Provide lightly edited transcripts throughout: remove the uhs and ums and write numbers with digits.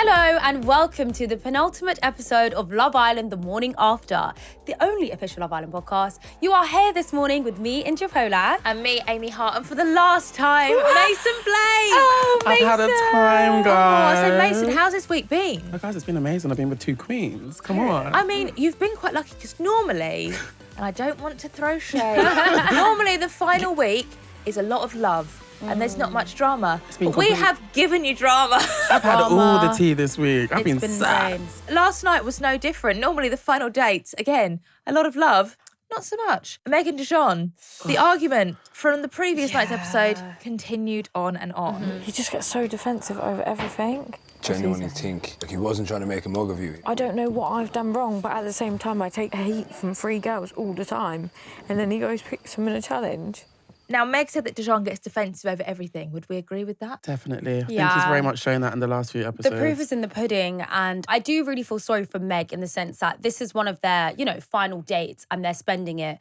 Hello and welcome to the penultimate episode of Love Island The Morning After, the only official Love Island podcast. You are here this morning with me, Indiyah Polack. And me, Amy Hart, and for the last time, Mason Blake. Oh, Mason. I've had a time, guys. So Mason, how's this week been? Oh, guys, it's been amazing. I've been with two queens. Come on. I mean, you've been quite lucky because normally, and I don't want to throw shade, normally the final week is a lot of love. And there's not much drama. But we have given you drama. I've had all the tea this week. I've been sad. Last night was no different. Normally the final dates, again, a lot of love. Not so much. Meg and Dejon, the argument from the previous night's episode continued on and on. He just gets so defensive over everything. Genuinely think like he wasn't trying to make a mug of you. I don't know what I've done wrong, but at the same time, I take heat from 3 girls all the time. And then he goes picks them in a challenge. Now, Meg said that Dejon gets defensive over everything. Would we agree with that? Definitely. I think he's very much shown that in the last few episodes. The proof is in the pudding, and I do really feel sorry for Meg in the sense that this is one of their, final dates, and they're spending it,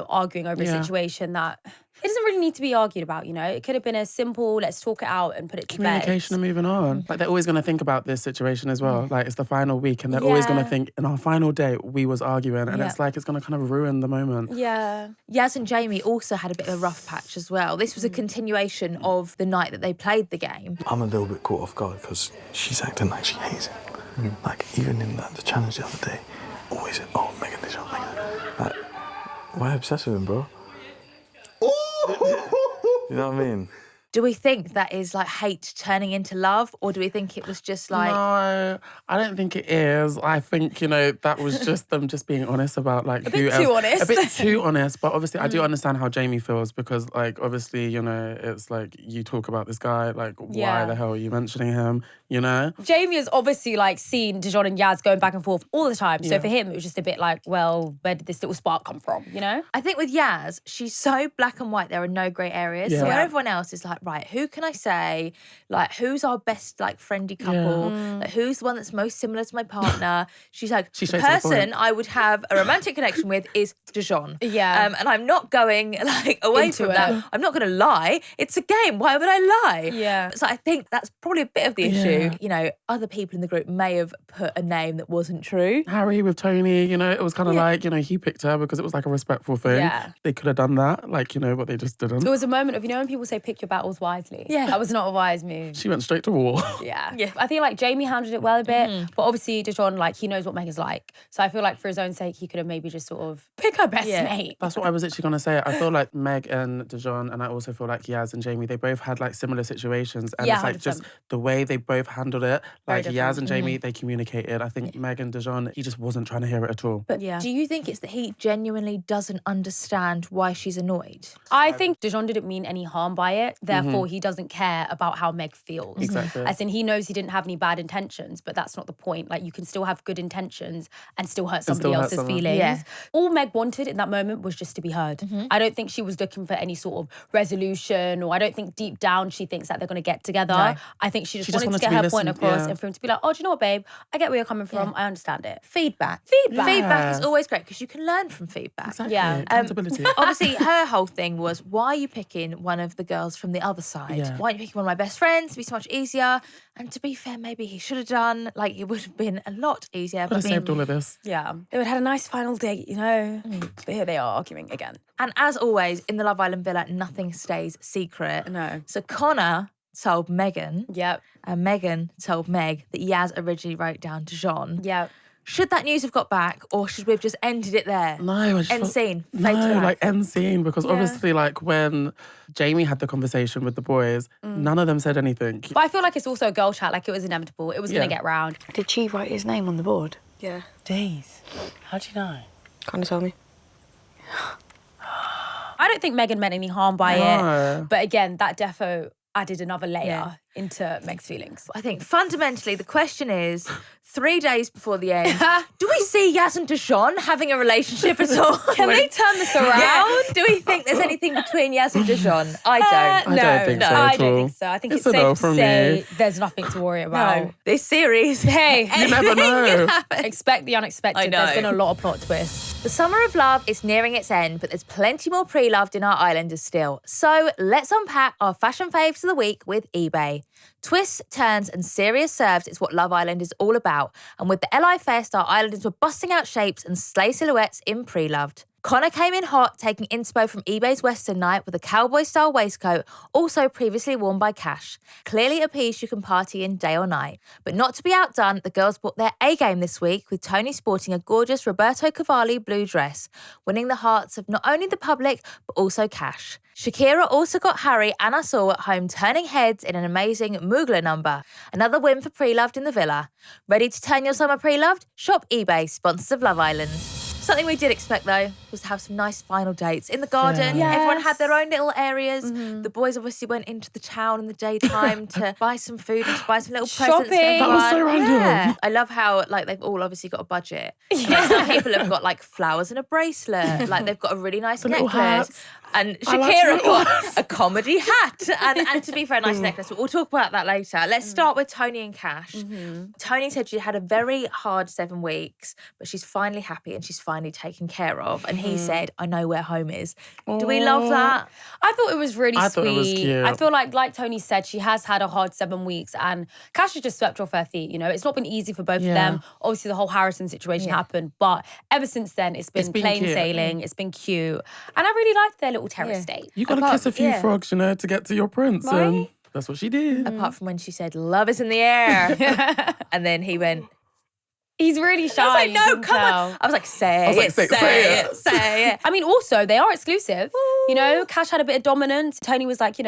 arguing over a situation that it doesn't really need to be argued about, It could have been a simple, let's talk it out and put it to bed. Communication and moving on. Like, they're always going to think about this situation as well. Like, it's the final week, and they're always going to think, in our final date, we was arguing, and it's like, it's going to kind of ruin the moment. Yeah. Yas and Jamie also had a bit of a rough patch as well. This was a continuation of the night that they played the game. I'm a little bit caught off guard because she's acting like she hates him. Like, even in the challenge the other day, always, Megan, Dejon, Megan. Like, why obsessed with him, bro? You know what I mean? Do we think that is like hate turning into love, or do we think it was just like... No, I don't think it is. I think, that was just them just being honest about like a bit too honest. But obviously I do understand how Jamie feels because like obviously, it's like you talk about this guy, like why the hell are you mentioning him, Jamie has obviously like seen Dejon and Yas going back and forth all the time. So for him, it was just a bit like, well, where did this little spark come from, I think with Yas, she's so black and white, there are no grey areas. So where everyone else is like, right, who can I say? Like, who's our best, like, friendly couple? Like, who's the one that's most similar to my partner? She's like, the person I would have a romantic connection with is Dejon. Yeah. And I'm not going, like, away from that. I'm not going to lie. It's a game. Why would I lie? Yeah. So I think that's probably a bit of the issue. Other people in the group may have put a name that wasn't true. Harry with Tony, it was kind of like, he picked her because it was like a respectful thing. Yeah. They could have done that, like, but they just didn't. There was a moment of, when people say pick your battles wisely. Yeah. That was not a wise move. She went straight to war. Yeah. I feel like Jamie handled it well a bit, but obviously Dejon, like, he knows what Meg is like. So I feel like for his own sake, he could have maybe just sort of pick her best mate. That's what I was actually going to say. I feel like Meg and Dejon, and I also feel like Yas and Jamie, they both had like similar situations. And it's like 100%. Just the way they both handled it. Like Yas and Jamie, they communicated. I think Meg and Dejon, he just wasn't trying to hear it at all. But do you think it's that he genuinely doesn't understand why she's annoyed? I think Dejon didn't mean any harm by it. Therefore, he doesn't care about how Meg feels. Exactly. As in, he knows he didn't have any bad intentions, but that's not the point. Like, you can still have good intentions and still hurt somebody else's feelings. Yeah. All Meg wanted in that moment was just to be heard. I don't think she was looking for any sort of resolution, or I don't think deep down she thinks that they're going to get together. No. I think she just wanted to get her point across and for him to be like, oh, do you know what, babe? I get where you're coming from. I understand it. Feedback is always great because you can learn from feedback. Exactly. Yeah. Accountability. Obviously, her whole thing was, why are you picking one of the girls from the other side? Yeah. Why aren't you picking one of my best friends? It'd be so much easier. And to be fair, maybe he should have done. Like, it would have been a lot easier. Could have saved all of this. Yeah. They would have had a nice final date, But here they are arguing again. And as always, in the Love Island villa, nothing stays secret. No. So Connor told Megan. Yep. And Megan told Meg that Yas originally wrote down Dejon. Yep. Should that news have got back, or should we have just ended it there? No, end scene. End scene, because obviously, like, when Jamie had the conversation with the boys, none of them said anything. But I feel like it's also a girl chat, like it was inevitable. It was going to get round. Did she write his name on the board? Yeah. Days. How do you know? Kind of told me. I don't think Megan meant any harm by it. But again, that defo added another layer into Meg's feelings. I think fundamentally the question is, 3 days before the end, do we see Yas and Dejon having a relationship at all? Can they turn this around? Yeah. Do we think there's anything between Yas and Dejon? I don't. I don't think so. I think it's safe to say there's nothing to worry about. No. This series, hey, you never know. Expect the unexpected. There's been a lot of plot twists. The summer of love is nearing its end, but there's plenty more pre-loved in our islanders still. So let's unpack our fashion faves of the week with eBay. Twists, turns and serious serves is what Love Island is all about. And with the LI Fest, our islanders were busting out shapes and slay silhouettes in pre-loved. Connor came in hot, taking inspo from eBay's Western Night with a cowboy-style waistcoat, also previously worn by Cash. Clearly a piece you can party in day or night. But not to be outdone, the girls brought their A-game this week, with Tony sporting a gorgeous Roberto Cavalli blue dress, winning the hearts of not only the public, but also Cash. Shakira also got Harry and us all at home turning heads in an amazing Mugler number. Another win for pre-loved in the villa. Ready to turn your summer pre-loved? Shop eBay, sponsors of Love Island. Something we did expect, though, was to have some nice final dates in the garden. Yes. Everyone had their own little areas. The boys obviously went into the town in the daytime to buy some food and to buy some little presents. That was so random. Yeah. I love how they've all obviously got a budget. Some people have got flowers and a bracelet. They've got a really nice necklace. And Shakira got a comedy hat. And to be fair, a nice necklace. But we'll talk about that later. Let's start with Tony and Cash. Tony said she had a very hard 7 weeks, but she's finally happy and she's finally taken care of. And he said, I know where home is. Do we love that? I thought it was really sweet. thought it was cute. I feel like Tony said, she has had a hard 7 weeks and Cash has just swept off her feet. You know, it's not been easy for both of them. Obviously, the whole Harrison situation happened, but ever since then, it's been plain cute. sailing. It's been cute. And I really liked their little terrace date. You got to kiss a few frogs, to get to your prince. Right? And that's what she did. Apart from when she said, love is in the air. And then he went, He's really shy. I was like, no, come on. I was like, say it. I mean, also, they are exclusive. Ooh. You know, Cash had a bit of dominance. Tony was like,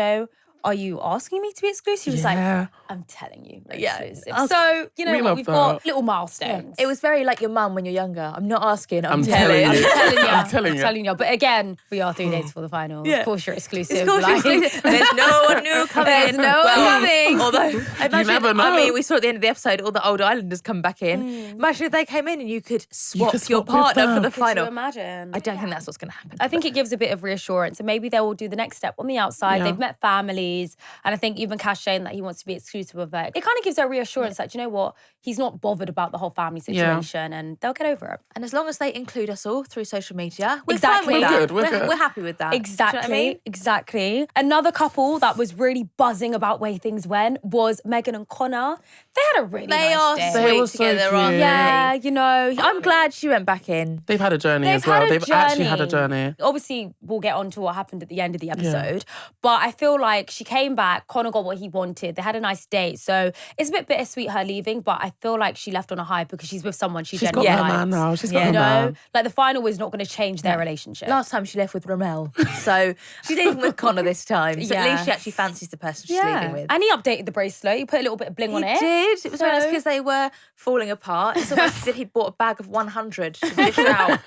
are you asking me to be exclusive? He was like, I'm telling you, we're exclusive. So, we've got little milestones. Yeah. It was very like your mum when you're younger. I'm not asking, I'm telling you. I'm telling you. But again, we are 3 days before the final. Yeah. Of course you're exclusive. There's no one new coming in. There's no one coming. Although, imagine, never know. we saw at the end of the episode all the old islanders come back in. Imagine if they came in and you could swap your partner for the final. Could you imagine? I don't think that's what's going to happen. I think it gives a bit of reassurance and maybe they will do the next step on the outside. They've met families. And I think even Cash saying that he wants to be exclusive of her, it kind of gives her reassurance that, you know what, he's not bothered about the whole family situation and they'll get over it. And as long as they include us all through social media, we're exactly. fine with that. We're good. We're happy with that. Exactly. Do you know what I mean? Exactly. Another couple that was really buzzing about where things went was Megan and Connor. They had a really nice day. They were sweet together, so aren't they? Yeah, I'm glad she went back in. They've had a journey as well. They've actually had a journey. Obviously, we'll get on to what happened at the end of the episode. But I feel like she came back, Connor got what he wanted. They had a nice date. So it's a bit bittersweet her leaving, but I feel like she left on a high because she's with someone she genuinely likes. She's got her man now. She's got her man. Like the final is not going to change their relationship. Last time she left with Ramel. So she's leaving with Connor this time. So at least she actually fancies the person she's leaving with. And he updated the bracelet. He put a little bit of bling on it. He did. It was very nice because they were falling apart. So when she said he'd bought a bag of 100 to dish out.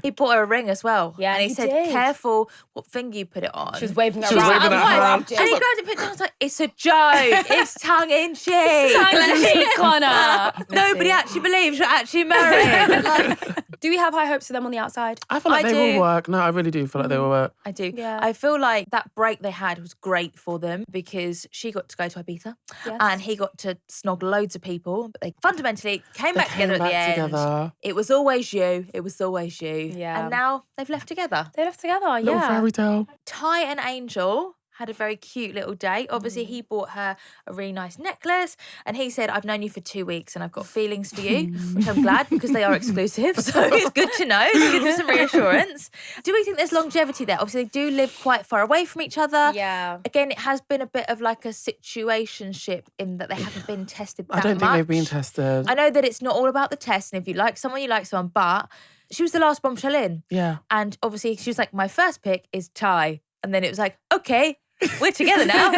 He bought her a ring as well. Yeah, and he said, careful what finger you put it on. She was waving her around. And he grabbed it, put it down. I was like, it's a joke. It's tongue in cheek. Tongue in cheek, Connor. Nobody actually believes you're actually married. Do we have high hopes for them on the outside? I feel like they will work. No, I really do feel like they will work. I do. Yeah. I feel like that break they had was great for them because she got to go to Ibiza and he got to snog loads of people. But they fundamentally came back together at the end. It was always you. It was always you. Yeah. And now they've left together. They left together, Little fairy tale. Ty and Angel had a very cute little date. Obviously, he bought her a really nice necklace and he said, I've known you for 2 weeks and I've got feelings for you, which I'm glad because they are exclusive. So it's good to know. It gives us some reassurance. Do we think there's longevity there? Obviously, they do live quite far away from each other. Yeah. Again, it has been a bit of like a situationship in that they haven't been tested that much. I don't think they've been tested. I know that it's not all about the test and if you like someone, you like someone, but she was the last bombshell in. Yeah. And obviously, she was like, my first pick is Ty. And then it was like, okay, we're together now.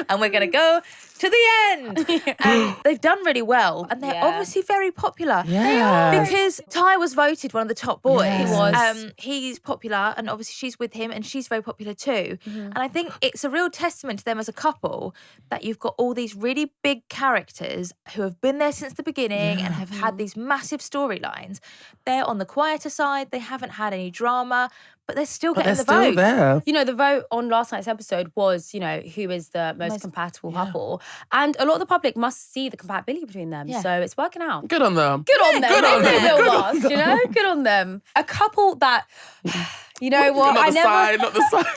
And we're going to go to the end. And they've done really well. And they're obviously very popular. Yeah. Because Ty was voted one of the top boys. He was. He's popular and obviously she's with him and she's very popular too. And I think it's a real testament to them as a couple that you've got all these really big characters who have been there since the beginning and have had these massive storylines. They're on the quieter side. They haven't had any drama. but they're still But getting they're the still vote. there. You know, the vote on last night's episode was, who is the most compatible couple. And a lot of the public must see the compatibility between them. Yeah. So it's working out. Good on them. Good on them. Good on them. Real boss, Good on them. A couple that, you know what? Not the side.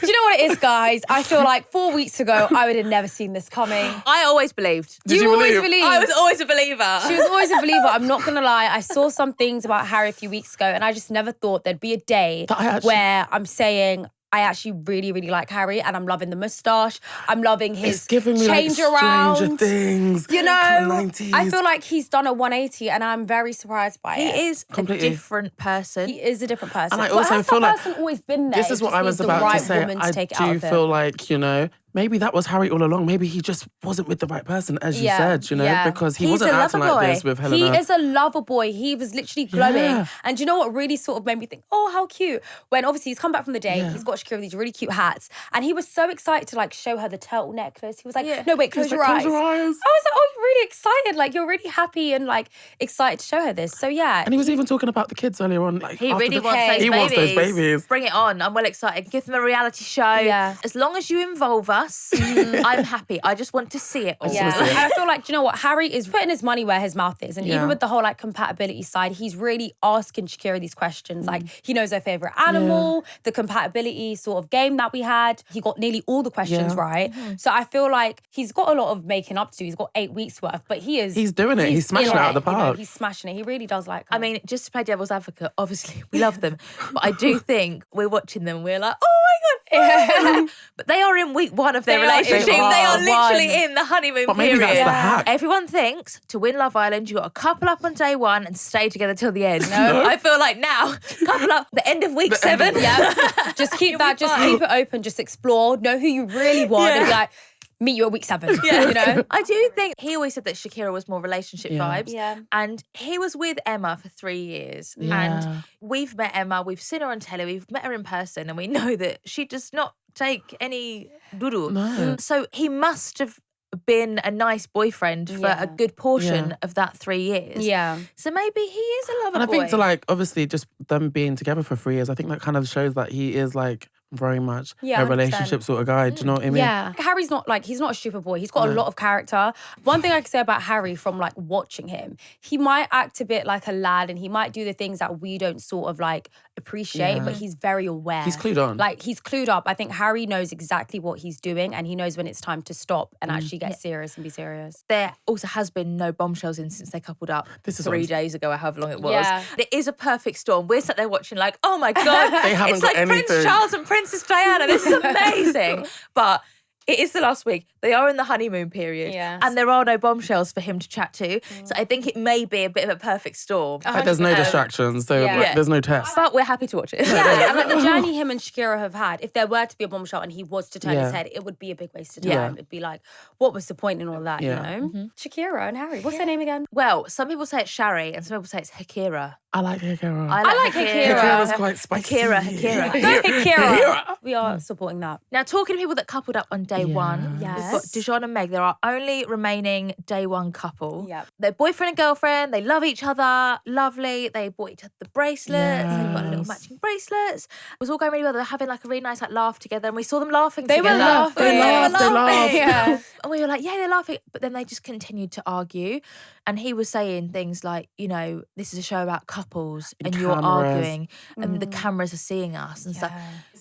Do you know what it is, guys? I feel like 4 weeks ago, I would have never seen this coming. I always believed. Did you always believe? believed? I was always a believer. She was always a believer. I'm not going to lie. I saw some things about Harry a few weeks ago, and I just never thought there'd be a day where I'm saying, I actually really, really like Harry, and I'm loving the moustache. I'm loving his It's giving me change like around. Stranger Things. You know, kind of 90s. I feel like he's done a 180, and I'm very surprised by it. He is Completely. a different person. He is a different person. And I But also has feel that like person always been there? This is It what just I was needs the about right to say. woman to I take it out do of feel him. like, maybe that was Harry all along. Maybe he just wasn't with the right person, as you said, because he He's wasn't a acting lover like boy. this with Helena. He is a lover boy. He was literally glowing. Yeah. And do you know what really sort of made me think, oh, how cute. When obviously he's come back from the date, he's got Shakira with these really cute hats. And he was so excited to like show her the turtle necklace. He was like, no, wait, close your eyes. Close your eyes. I was like, oh, you're really excited. Like, you're really happy and like excited to show her this. So yeah. And he was even talking about the kids earlier on. Like, He after really the- wants those He babies. wants those babies. Bring it on. I'm well excited. Give them a reality show. Yeah. As long as you involve us, I'm happy. I just want to see it all. Yeah, see it. and I feel like, do you know what? Harry is putting his money where his mouth is. And even with the whole like compatibility side, he's really asking Shakira these questions. Like, he knows her favourite animal, the compatibility sort of game that we had. He got nearly all the questions right. So I feel like he's got a lot of making up to do. He's got 8 weeks worth, but he's doing it. He's smashing in it out of the you know, park. he's smashing it. He really does like her. I mean, just to play devil's advocate, obviously we love them, but I do think we're watching them. We're like, oh my god! But they are in week 1 of their They are in relationship. week They are literally one. in the honeymoon But maybe period. that's the hack. Everyone thinks to win Love Island, you got to couple up on day 1 and stay together till the end. No, I feel like now couple up the end of week 7. yeah, just keep that. Just keep it open. Just explore. Know who you really want, and be like, meet you at week 7. You know. I do think he always said that Shakira was more relationship vibes. Yeah. And he was with Emma for 3 years. Yeah. And we've met Emma, we've seen her on telly, we've met her in person, and we know that she does not take any doodle. No. So he must have been a nice boyfriend for a good portion of that 3 years. Yeah. So maybe he is a lover And I boy. think to like, obviously just them being together for 3 years, I think that kind of shows that he is like very much Yeah, a 100%. relationship sort of guy. Do you know what I mean? Yeah. Harry's not like, he's not a stupid boy. He's got a lot of character. One thing I can say about Harry from like watching him, he might act a bit like a lad and he might do the things that we don't sort of like appreciate, but he's very aware. He's clued on. Like he's clued up. I think Harry knows exactly what he's doing and he knows when it's time to stop and actually get serious and be serious. There also has been no bombshells in since they coupled up This is 3 what- days ago or however long it was. Yeah. It is a perfect storm. We're sat there watching like, oh my God. They haven't it's got like Prince anything. Charles and Princess Diana. This is amazing. But it is the last week. They are in the honeymoon period. Yes. And there are no bombshells for him to chat to. So I think it may be a bit of a perfect storm. Like, there's no distractions, so Yeah. like, there's no test. But we're happy to watch it. Yeah, and like the journey him and Shakira have had, if there were to be a bombshell and he was to turn Yeah. his head, it would be a big waste of time. Yeah. It'd be like, what was the point in all that, Yeah. you know? Shakira and Harry. What's their name again? Well, some people say it's Shari and some people say it's Hakira. I like Hakira. I like Hakira. Hakira's quite spicy. Hakira. Go Shakira. We are supporting that. Now, talking to people that coupled up on day 1, Yes. we've got Dejon and Meg. They're our only remaining day 1 couple. Yep. They're boyfriend and girlfriend. They love each other. Lovely. They bought each other the bracelets. They've got little Yes. matching bracelets. It was all going really well. They were having like a really nice like laugh together, and we saw them laughing They were together. laughing. They laughed, they laughed. Yeah. And we were like, yeah, they're laughing. But then they just continued to argue. And he was saying things like, you know, this is a show about couples and you're cameras. arguing and the cameras are seeing us and stuff.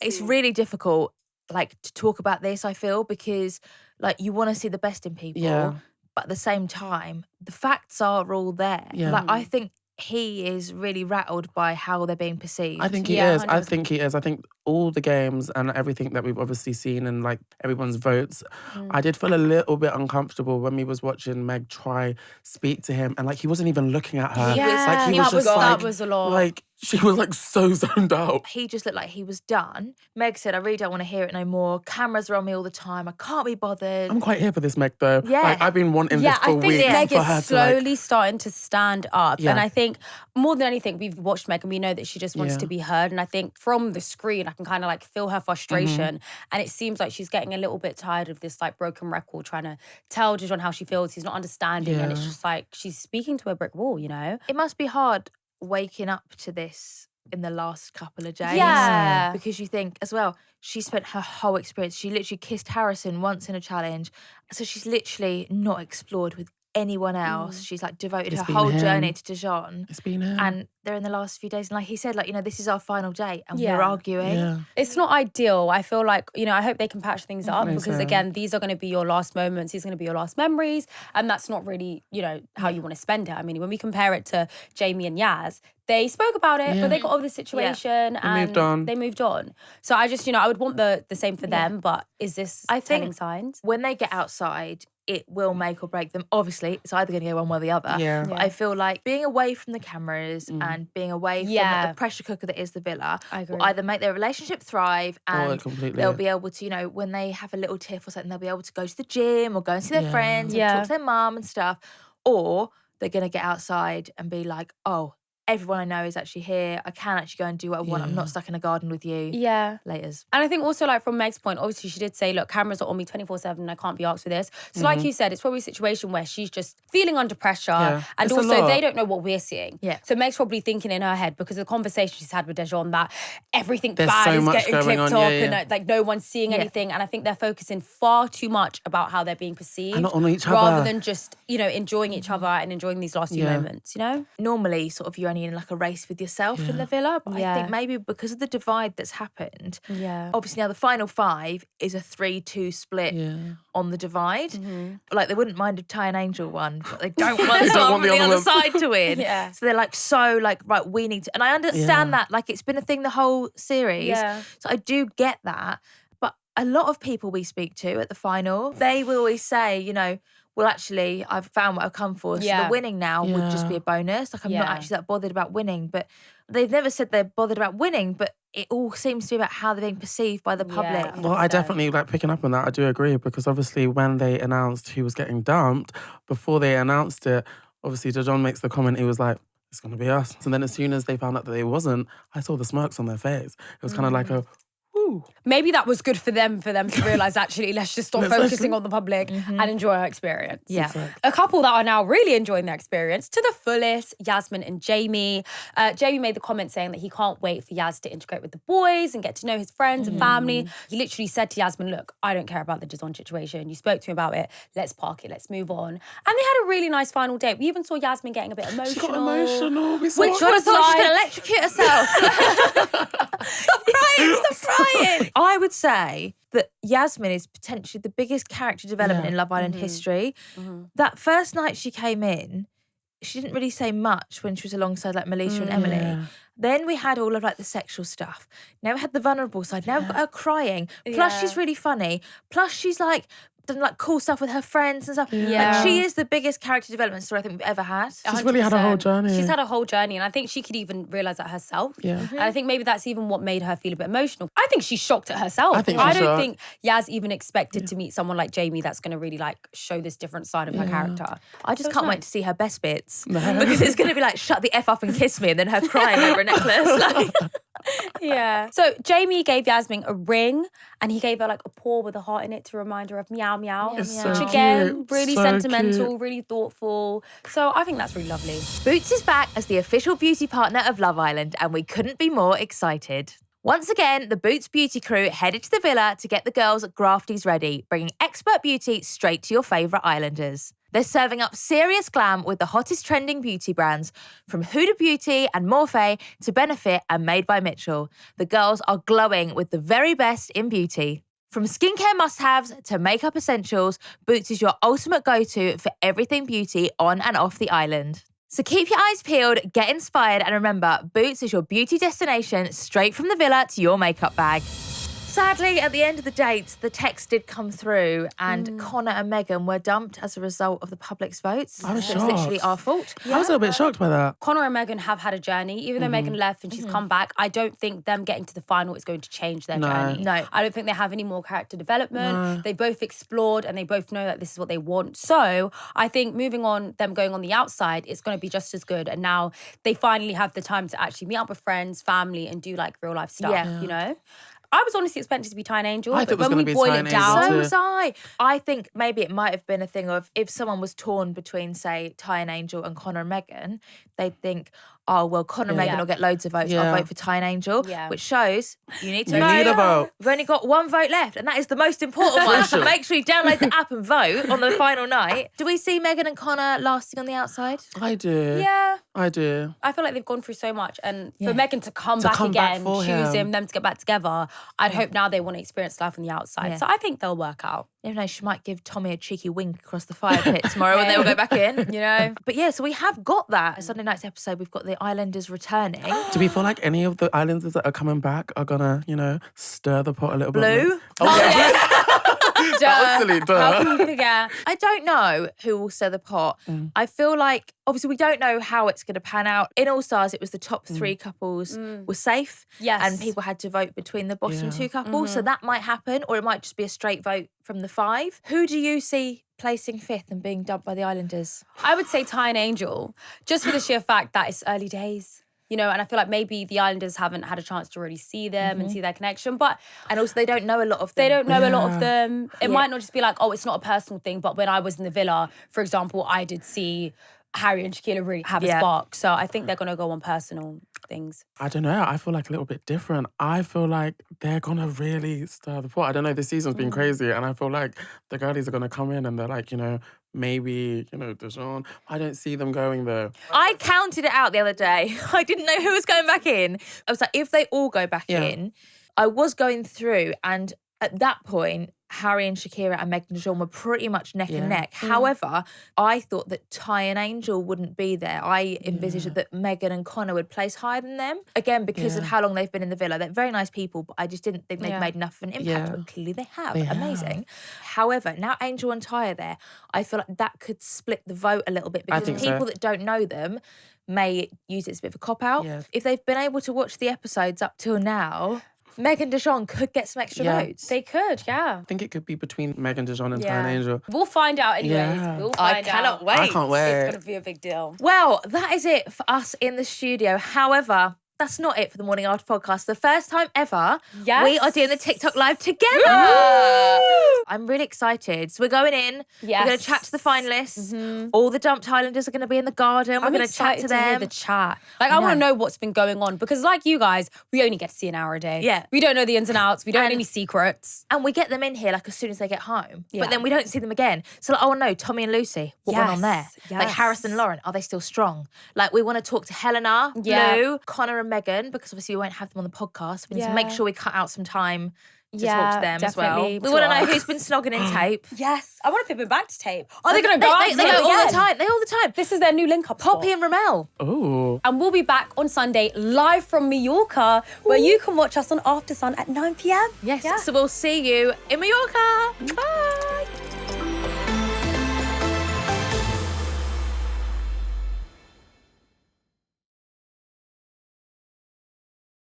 It's really difficult, like, to talk about this, I feel, because, like, you want to see the best in people. Yeah. But at the same time, the facts are all there. Yeah. Like, I think he is really rattled by how they're being perceived. I think he Yeah, is. I 100%. think he is. I think all the games and everything that we've obviously seen and like everyone's votes, I did feel a little bit uncomfortable when we was watching Meg try speak to him and like he wasn't even looking at her. Yeah, like he that was just was- like that was a lot. Like she was like so zoned out. He just looked like he was done. Meg said, I really don't want to hear it no more. Cameras are on me all the time. I can't be bothered. I'm quite here for this Meg though. Yeah. Like I've been wanting Yeah, this for I think weeks Meg for her is to like. slowly starting to stand up. Yeah. And I think more than anything, we've watched Meg and we know that she just wants Yeah. to be heard. And I think from the screen, I can kind of like feel her frustration. And it seems like she's getting a little bit tired of this like broken record, trying to tell Dejon how she feels. He's not understanding. And it's Yeah. just like she's speaking to a brick wall, you know? It must be hard waking up to this in the last couple of days. Yeah. Because you think as well, she spent her whole experience, she literally kissed Harrison once in a challenge. So she's literally not explored with anyone else. She's like devoted her whole journey to Dejon. It's been him. And they're in the last few days. And like he said, like, this is our final day and we're arguing. Yeah. It's not ideal. I feel like, I hope they can patch things up because again, these are going to be your last moments. These are going to be your last memories. And that's not really, how you want to spend it. I mean, when we compare it to Jamie and Yaz, they spoke about it, but they got over the situation and they moved on. So I just, I would want the same for them, but is this telling signs? When they get outside, it will make or break them. Obviously, it's either going to go one way or the other. Yeah. But I feel like being away from the cameras and being away from the pressure cooker that is the villa will either make their relationship thrive and they'll be able to, when they have a little tiff or something, they'll be able to go to the gym or go and see their friends and talk to their mum and stuff. Or they're going to get outside and be like, oh, everyone I know is actually here. I can actually go and do what I want. I'm not stuck in a garden with you. Yeah. Laters. And I think also like from Meg's point, obviously she did say, look, cameras are on me 24/7 and I can't be asked for this. So like you said, it's probably a situation where she's just feeling under pressure and also they don't know what we're seeing. Yeah. So Meg's probably thinking in her head because of the conversation she's had with Dejon that everything There's bad so is much getting going clipped on. up and like no one's seeing anything. And I think they're focusing far too much about how they're being perceived And not on each rather other. than just, enjoying each other and enjoying these last few moments, Normally, sort of, you're only in like a race with yourself in the villa. But I think maybe because of the divide that's happened, obviously now the final 5 is a 3-2 split on the divide. Like they wouldn't mind a Ty and Angel one, but they don't want someone from the other side to win. So they're like, right, we need to. And I understand that, like it's been a thing the whole series. So I do get that. But a lot of people we speak to at the final, they will always say, well, actually, I've found what I've come for. So the winning now would just be a bonus. Like, I'm not actually that bothered about winning. But they've never said they're bothered about winning, but it all seems to be about how they're being perceived by the public. Well, I definitely like picking up on that. I do agree because obviously when they announced who was getting dumped, before they announced it, obviously Dejon makes the comment, he was like, it's going to be us. And then as soon as they found out that it wasn't, I saw the smirks on their face. It was kind of like a, ooh. Maybe that was good for them to realise, actually, let's just stop focusing on the public and enjoy our experience. Yeah. Exactly. A couple that are now really enjoying their experience to the fullest, Yasmin and Jamie. Jamie made the comment saying that he can't wait for Yaz to integrate with the boys and get to know his friends and family. He literally said to Yasmin, look, I don't care about the Dejon situation. You spoke to me about it. Let's park it. Let's move on. And they had a really nice final date. We even saw Yasmin getting a bit emotional. She got emotional. We saw Which one thought she could electrocute herself? Stop crying, stop crying. I would say that Yasmin is potentially the biggest character development in Love Island history. That first night she came in, she didn't really say much when she was alongside like Melissa and Emily. Yeah. Then we had all of like the sexual stuff. Now we had the vulnerable side. Now we've got her crying. Plus she's really funny. Plus she's like done like cool stuff with her friends and stuff. Like she is the biggest character development story I think we've ever had. She's really had a whole journey. She's had a whole journey, and I think she could even realise that herself. Yeah. And I think maybe that's even what made her feel a bit emotional. I think she's shocked at herself. I think I she's don't shocked. think Yaz even expected to meet someone like Jamie that's going to really like show this different side of her character. I just can't wait to see her best bits. Because it's going to be like, shut the F up and kiss me, and then her crying over a necklace. Like. Yeah. So Jamie gave Yasmin a ring and he gave her like a paw with a heart in it to remind her of meow meow. It's Which so again, cute. really So sentimental, cute. really thoughtful. So I think that's really lovely. Boots is back as the official beauty partner of Love Island, and we couldn't be more excited. Once again, the Boots beauty crew headed to the villa to get the girls' grafties ready, bringing expert beauty straight to your favourite islanders. They're serving up serious glam with the hottest trending beauty brands, from Huda Beauty and Morphe to Benefit and Made by Mitchell. The girls are glowing with the very best in beauty. From skincare must-haves to makeup essentials, Boots is your ultimate go-to for everything beauty on and off the island. So keep your eyes peeled, get inspired, and remember, Boots is your beauty destination straight from the villa to your makeup bag. Sadly, at the end of the date, the text did come through and Connor and Megan were dumped as a result of the public's votes. I was So it's literally shocked. our fault. I was a little bit shocked by that. Connor and Megan have had a journey. Even though Megan left and she's come back, I don't think them getting to the final is going to change their journey. No. I don't think they have any more character development. They both explored and they both know that this is what they want. So I think moving on, them going on the outside, it's going to be just as good. And now they finally have the time to actually meet up with friends, family, and do like real life stuff, you know? I was honestly expecting it to be Ty and Angel, I thought it but was when we gonna be boil Ty it and down... Angel So too. was I. I think maybe it might have been a thing of if someone was torn between, say, Ty and Angel and Connor and Megan, they'd think, oh, well, Connor and Megan will get loads of votes. I'll vote for Ty and Angel, which shows you need to need a vote. We've only got one vote left, and that is the most important one. So make sure you download the app and vote on the final night. Do we see Megan and Connor lasting on the outside? I do. Yeah. I do. I feel like they've gone through so much, and for Megan to come back again, choose him, them to get back together, I'd hope now they want to experience life on the outside. Yeah. So I think they'll work out. You know, she might give Tommy a cheeky wink across the fire pit tomorrow when they will go back in, you know. But yeah, so we have got that. Sunday night's episode, we've got the Islanders returning. Do we feel like any of the Islanders that are coming back are gonna, you know, stir the pot a little bit? Blue? Oh, yeah. That was silly, How can you forget? I don't know who will stir the pot. I feel like, obviously, we don't know how it's going to pan out. In All Stars, it was the top 3 couples were safe. Yes. And people had to vote between the bottom 2 couples. So that might happen, or it might just be a straight vote from the 5. Who do you see placing 5th and being dumped by the Islanders? I would say Ty and Angel, just for the sheer fact that it's early days. You know, and I feel like maybe the Islanders haven't had a chance to really see them and see their connection. And also they don't know a lot of them. They don't know a lot of them. It might not just be like, oh, it's not a personal thing. But when I was in the villa, for example, I did see Harry and Shaquille really have a spark. So I think they're going to go on personal things. I don't know. I feel like a little bit different. I feel like they're going to really stir the pot. I don't know. This season's been crazy. And I feel like the girlies are going to come in and they're like, you know, maybe, you know, Dejon. I don't see them going though. I counted it out the other day. I didn't know who was going back in. I was like, if they all go back in, I was going through, and at that point, Harry and Shakira and Meg and Dejon were pretty much neck and neck. However, I thought that Ty and Angel wouldn't be there. I envisaged that Megan and Connor would place higher than them. Again, because of how long they've been in the villa. They're very nice people, but I just didn't think they'd made enough of an impact. But clearly they have. Amazing. However, now Angel and Ty are there, I feel like that could split the vote a little bit, because people that don't know them may use it as a bit of a cop-out. Yeah. If they've been able to watch the episodes up till now, Meg and Dejon could get some extra votes. They could, I think it could be between Meg and Dejon and Ty and Angel. We'll find out anyways. Yeah. We'll find I cannot out. wait. I can't wait. It's going to be a big deal. Well, that is it for us in the studio. However, that's not it for the Morning After podcast. The first time ever, we are doing the TikTok live together. I'm really excited. So we're going in. Yes. We're going to chat to the finalists. All the dumped Highlanders are going to be in the garden. We're going to chat to them. Hear the chat. Like, I want to know what's been going on, because like you guys, we only get to see an hour a day. Yeah. We don't know the ins and outs. We don't know any secrets. And we get them in here like as soon as they get home. But then we don't see them again. So like, I want to know, Tommy and Lucy, what went on there? Like Harris and Lauren, are they still strong? Like, we want to talk to Helena, Blue, Connor and Megan, because obviously we won't have them on the podcast. We need to make sure we cut out some time to talk to them as well. We want to know who's been snogging in tape. Yes. I wonder if they've been back to tape. Are they going to go out? They go all the time. They all the time. This is their new link-up Poppy spot. and Ramel. Oh. And we'll be back on Sunday live from Mallorca, where you can watch us on After Sun at 9 p.m. Yes. So we'll see you in Mallorca. Bye.